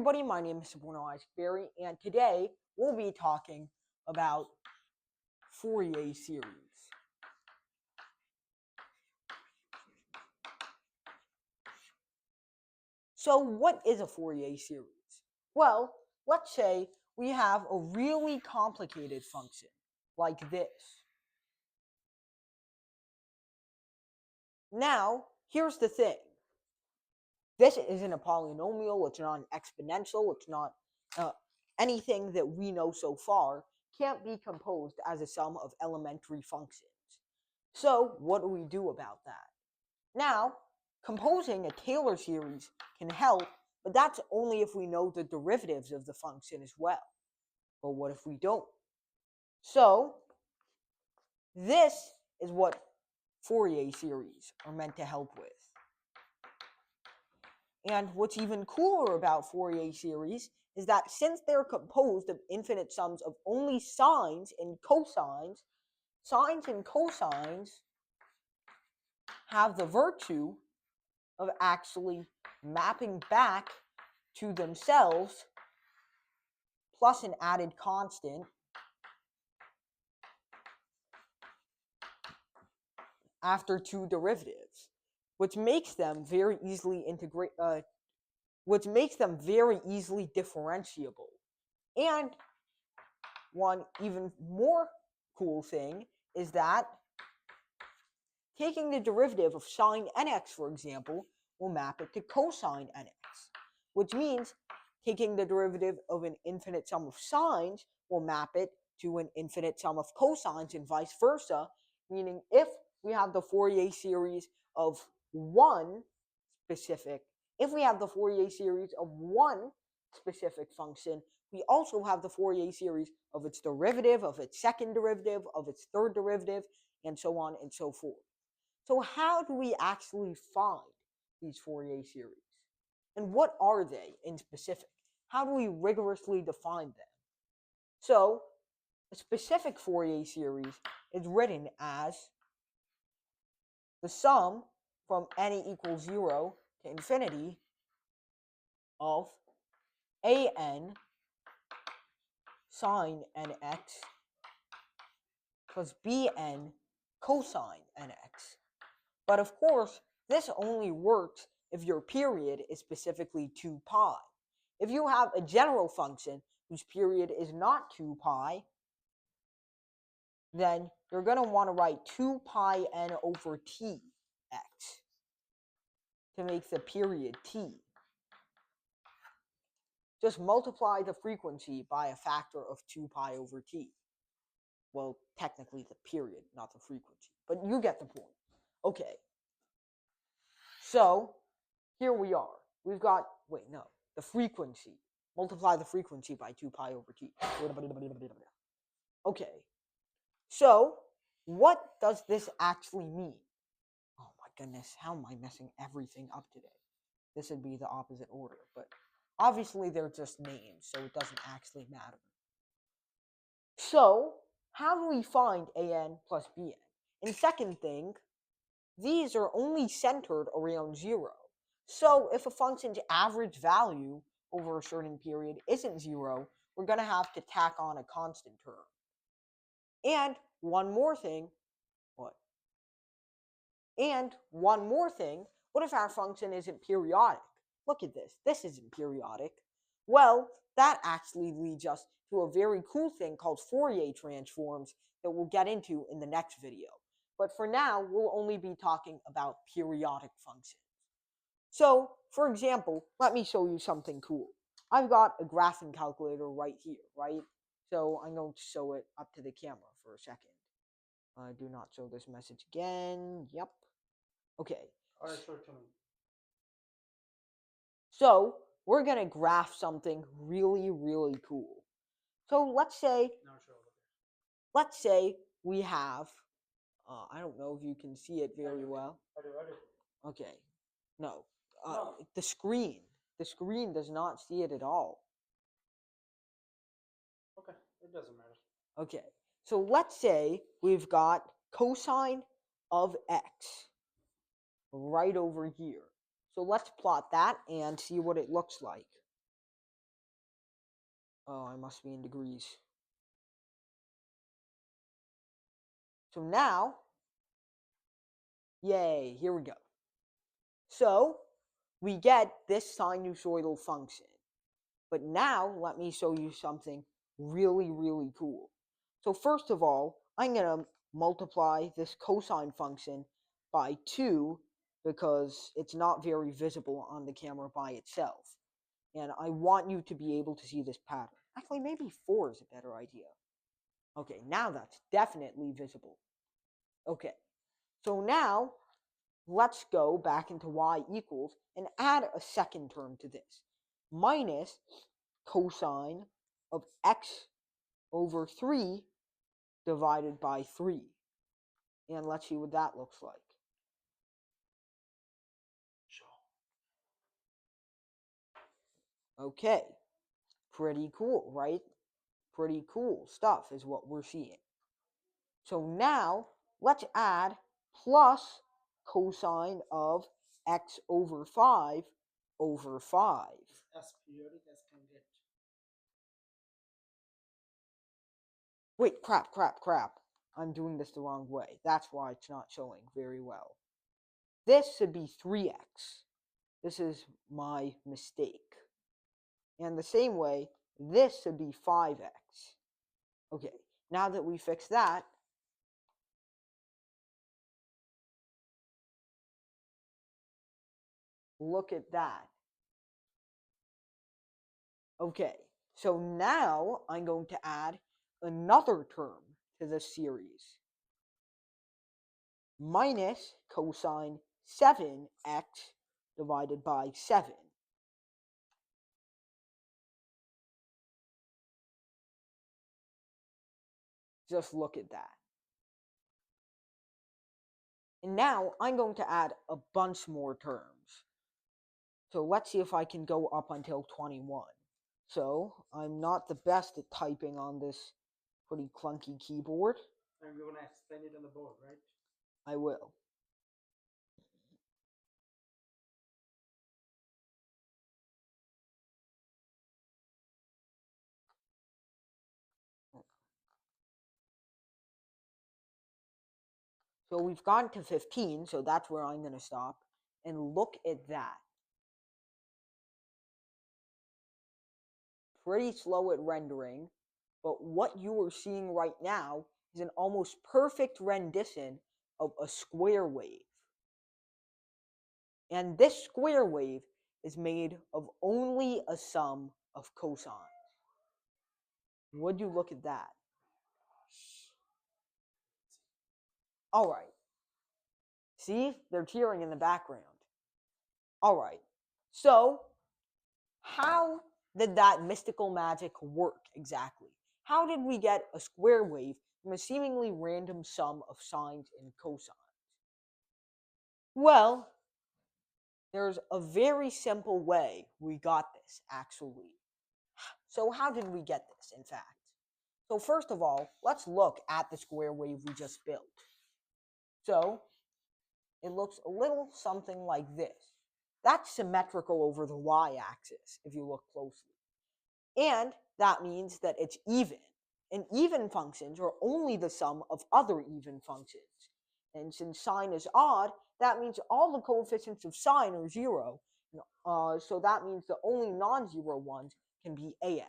everybody, my name is Berry, and today we'll be talking about Fourier series. So what is a Fourier series? Well, let's say we have a really complicated function like this. Now, here's the thing. This isn't a polynomial, it's not an exponential, it's not anything that we know so far can't be composed as a sum of elementary functions. So what do we do about that? Now, composing a Taylor series can help, but that's only if we know the derivatives of the function as well. But what if we don't? So this is what Fourier series are meant to help with. And what's even cooler about Fourier series is that since they're composed of infinite sums of only sines and cosines, sines and cosines have the virtue of actually mapping back to themselves plus an added constant after two derivatives, which makes them very easily differentiable. And one even more cool thing is that taking the derivative of sine nx, for example, will map it to cosine nx, which means taking the derivative of an infinite sum of sines will map it to an infinite sum of cosines and vice versa, meaning if we have the Fourier series of one specific function, we also have the Fourier series of its derivative, of its second derivative, of its third derivative, and so on and so forth. So how do we actually find these Fourier series? And what are they in specific? How do we rigorously define them? So a specific Fourier series is written as the sum from n equals 0 to infinity of an sine nx plus bn cosine nx. But of course, this only works if your period is specifically 2 pi. If you have a general function whose period is not 2 pi, then you're going to want to write 2 pi n over t x to make the period t. Just multiply the frequency by a factor of 2 pi over t. Well, technically the period, not the frequency. But you get the point. Okay. So, here we are. We've got, the frequency. Multiply the frequency by 2 pi over t. Okay. So, what does this actually mean? Oh my goodness, how am I messing everything up today? This would be the opposite order, but obviously they're just names, so it doesn't actually matter. So, how do we find an plus bn? And second thing, these are only centered around 0. So if a function's average value over a certain period isn't 0, we're going to have to tack on a constant term. And one more thing, what if our function isn't periodic? Look at this. This isn't periodic. Well, that actually leads us to a very cool thing called Fourier transforms that we'll get into in the next video. But for now, we'll only be talking about periodic functions. So, for example, let me show you something cool. I've got a graphing calculator right here, right? So I'm going to show it up to the camera for a second. Do not show this message again. Yep. Okay. All right, show it to me. So we're going to graph something really, really cool. So let's say we have, I don't know if you can see it very well. I do. Okay. No. The screen does not see it at all. Okay, it doesn't matter. Okay. So let's say we've got cosine of x right over here. So let's plot that and see what it looks like. Oh, I must be in degrees. So now, yay, here we go. So we get this sinusoidal function. But now let me show you something really, really cool. So first of all, I'm going to multiply this cosine function by 2 because it's not very visible on the camera by itself. And I want you to be able to see this pattern. Actually, maybe 4 is a better idea. Okay, now that's definitely visible. Okay, so now let's go back into y equals and add a second term to this. Minus cosine of x over 3 divided by 3. And let's see what that looks like. Okay, pretty cool, right? Pretty cool stuff is what we're seeing. So now let's add plus cosine of x over 5 over 5. As periodic as can get. Wait, crap. I'm doing this the wrong way. That's why it's not showing very well. This should be 3x. This is my mistake. And the same way, this should be 5x. Okay, now that we fix that, look at that. Okay, so now I'm going to add another term to this series. Minus cosine 7x divided by 7. Just look at that. And now I'm going to add a bunch more terms. So let's see if I can go up until 21. So I'm not the best at typing on this pretty clunky keyboard. And we're gonna explain it on the board, right? I will. So we've gone to 15, so that's where I'm going to stop. And look at that. Pretty slow at rendering, but what you are seeing right now is an almost perfect rendition of a square wave. And this square wave is made of only a sum of cosines. Would you look at that? All right. See, they're cheering in the background. All right. So, how did that mystical magic work exactly? How did we get a square wave from a seemingly random sum of sines and cosines? Well, there's a very simple way we got this, actually. So how did we get this, in fact? So first of all, let's look at the square wave we just built. So it looks a little something like this. That's symmetrical over the y-axis, if you look closely. And that means that it's even. And even functions are only the sum of other even functions. And since sine is odd, that means all the coefficients of sine are 0. So that means the only non-zero ones can be an.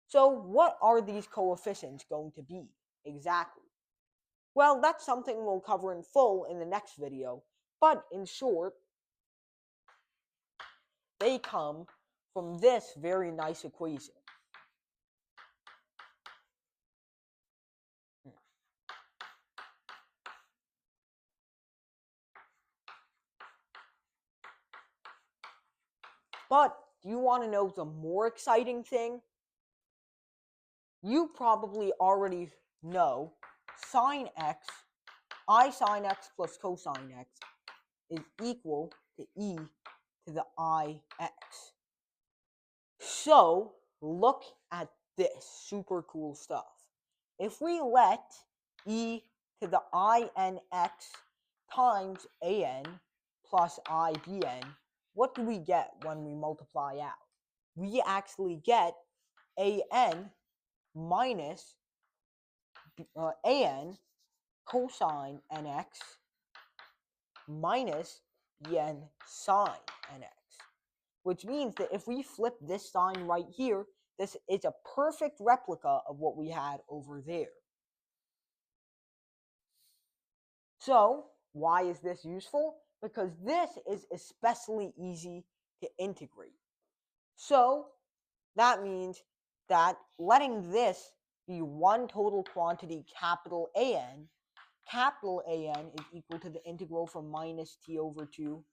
So what are these coefficients going to be exactly? Well, that's something we'll cover in full in the next video. But in short, they come from this very nice equation. But do you want to know the more exciting thing? You probably already know sine x, I sine x plus cosine x is equal to e to the ix. So look at this super cool stuff. If we let e to the inx times an plus ibn, what do we get when we multiply out? We actually get an minus an cosine nx minus yen sine nx, which means that if we flip this sign right here, this is a perfect replica of what we had over there. So why is this useful? Because this is especially easy to integrate. So that means that letting this be one total quantity, capital AN is equal to the integral from minus t over 2.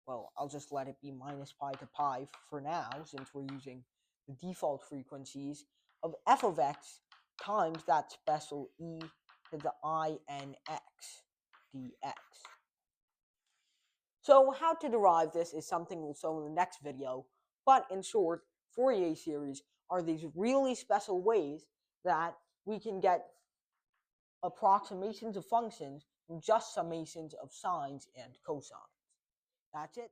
Well, I'll just let it be minus pi to pi for now, since we're using the default frequencies of f of x times that special e to the INX dx. So how to derive this is something we'll show in the next video, but in short, Fourier series are these really special ways that we can get approximations of functions from just summations of sines and cosines. That's it.